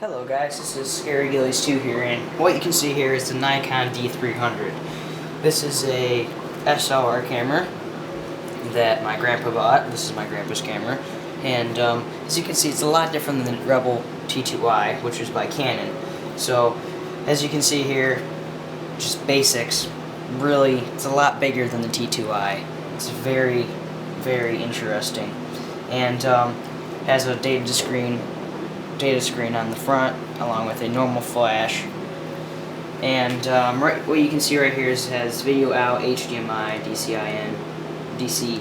Hello guys, this is Scary Gillies 2 here, and what you can see here is the Nikon D300. This is a SLR camera that my grandpa bought. This is my grandpa's camera, and as you can see, it's a lot different than the Rebel T2i, which is by Canon. So, as you can see here, just basics, really, it's a lot bigger than the T2i. It's very, very interesting, and has a data screen on the front, along with a normal flash. And what you can see right here is it has video out, HDMI, DC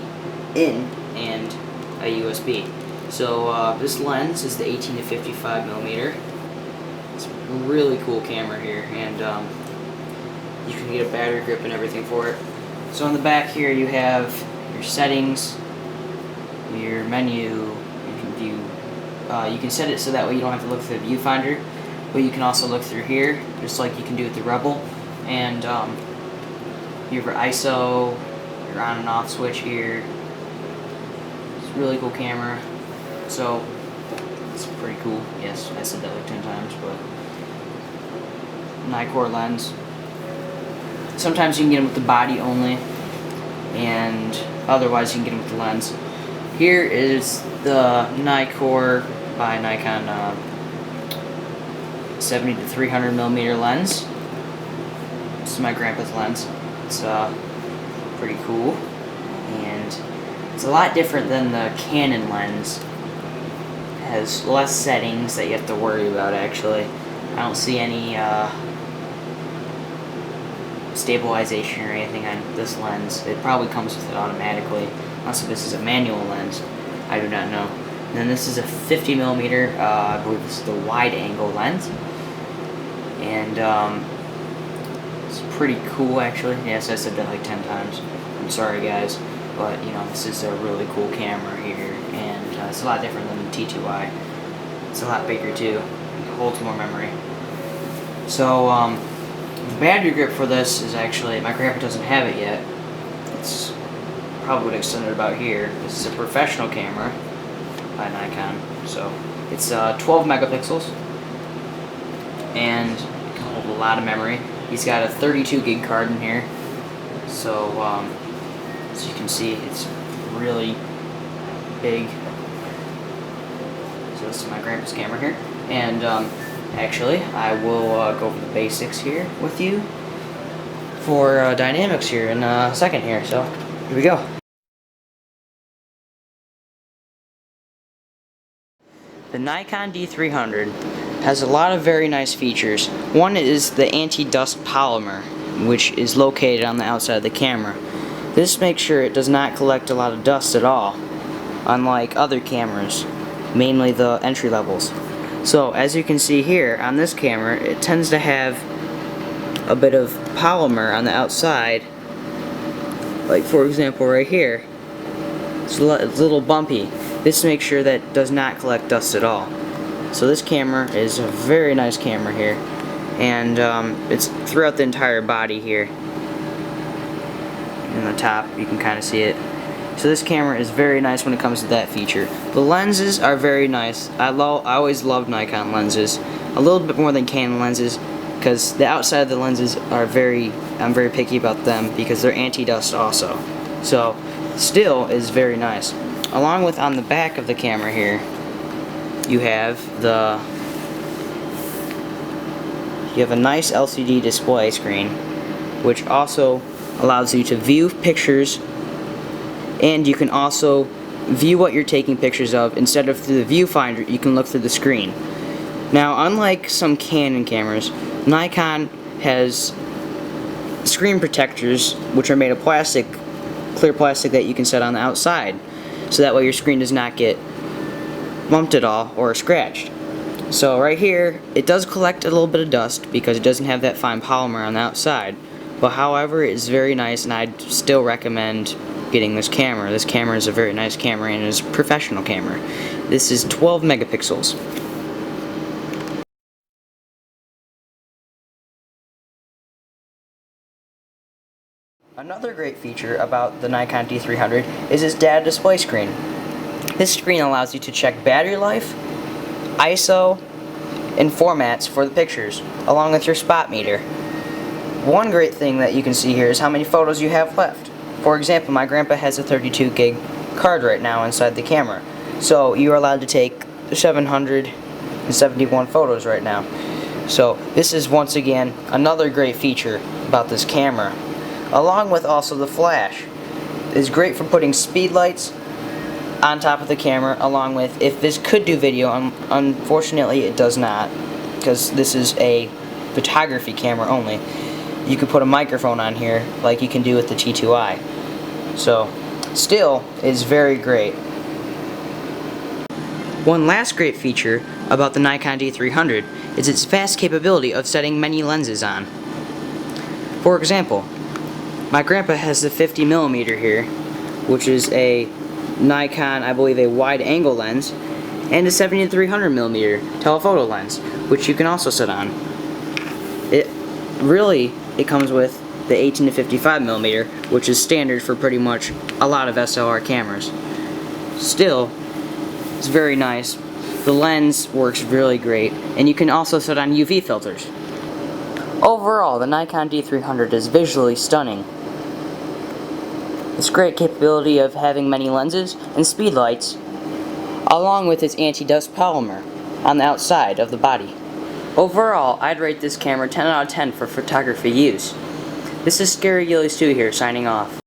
in, and a USB. So this lens is the 18 to 55 millimeter. It's a really cool camera here, and you can get a battery grip and everything for it. So on the back here you have your settings, your menu. You can set it so that way you don't have to look through the viewfinder, but you can also look through here, just like you can do with the Rebel. And you have your ISO, your on and off switch here. It's a really cool camera. So it's pretty cool. Yes, I said that like 10 times, but Nikkor lens. Sometimes you can get them with the body only, and otherwise you can get them with the lens. Here is the Nikkor by Nikon 70 to 300 millimeter lens. This is my grandpa's lens. It's pretty cool, and it's a lot different than the Canon lens. It has less settings that you have to worry about. Actually, I don't see any stabilization or anything on this lens. It probably comes with it automatically, unless this is a manual lens. I do not know. And then this is a 50 millimeter, I believe this is the wide angle lens. And it's pretty cool actually. Yes, I said that like 10 times. I'm sorry guys, but you know, this is a really cool camera here, and it's a lot different than the T2i. It's a lot bigger too. It holds more memory. So the battery grip for this is actually, my grandpa doesn't have it yet. It's probably would extend it about here. This is a professional camera by Nikon, so it's 12 megapixels, and it can hold a lot of memory. He's got a 32 gig card in here, so as you can see, it's really big. So this is my grandpa's camera here, and actually I will go over the basics here with you for dynamics here in a second here. So here we go. The Nikon D300 has a lot of very nice features. One is the anti-dust polymer, which is located on the outside of the camera. This makes sure it does not collect a lot of dust at all, unlike other cameras, mainly the entry levels. So as you can see here on this camera, it tends to have a bit of polymer on the outside, like for example right here. It's a little bumpy. This makes sure that it does not collect dust at all. So this camera is a very nice camera here, and it's throughout the entire body here. In the top, you can kind of see it. So this camera is very nice when it comes to that feature. The lenses are very nice. I always loved Nikon lenses, a little bit more than Canon lenses, because the outside of the lenses are I'm very picky about them because they're anti-dust also. So still is very nice. Along with on the back of the camera here, you have a nice LCD display screen, which also allows you to view pictures, and you can also view what you're taking pictures of. Instead of through the viewfinder, you can look through the screen. Now, unlike some Canon cameras, Nikon has screen protectors, which are made of plastic, clear plastic that you can set on the outside, so that way your screen does not get bumped at all or scratched. So right here, it does collect a little bit of dust because it doesn't have that fine polymer on the outside, but however, it's very nice, and I'd still recommend getting this camera. This camera is a very nice camera, and it is a professional camera. This is 12 megapixels. Another great feature about the Nikon D300 is its data display screen. This screen allows you to check battery life, ISO, in formats for the pictures, along with your spot meter. One great thing that you can see here is how many photos you have left. For example, my grandpa has a 32 gig card right now inside the camera, so you are allowed to take 771 photos right now. So this is once again another great feature about this camera, along with also the flash. It's great for putting speed lights on top of the camera, along with, if this could do video, unfortunately it does not, because this is a photography camera only. You could put a microphone on here like you can do with the T2i. So still is very great. One last great feature about the Nikon D300 is its vast capability of setting many lenses on. For example, my grandpa has the 50mm here, which is a Nikon, I believe, a wide angle lens, and a 70-300mm telephoto lens, which you can also set on. It comes with the 18-55mm, which is standard for pretty much a lot of SLR cameras. Still, it's very nice. The lens works really great, and you can also set on UV filters. Overall, the Nikon D300 is visually stunning. Its great capability of having many lenses and speed lights, along with its anti-dust polymer on the outside of the body. Overall, I'd rate this camera 10 out of 10 for photography use. This is Scary Gillies 2 here, signing off.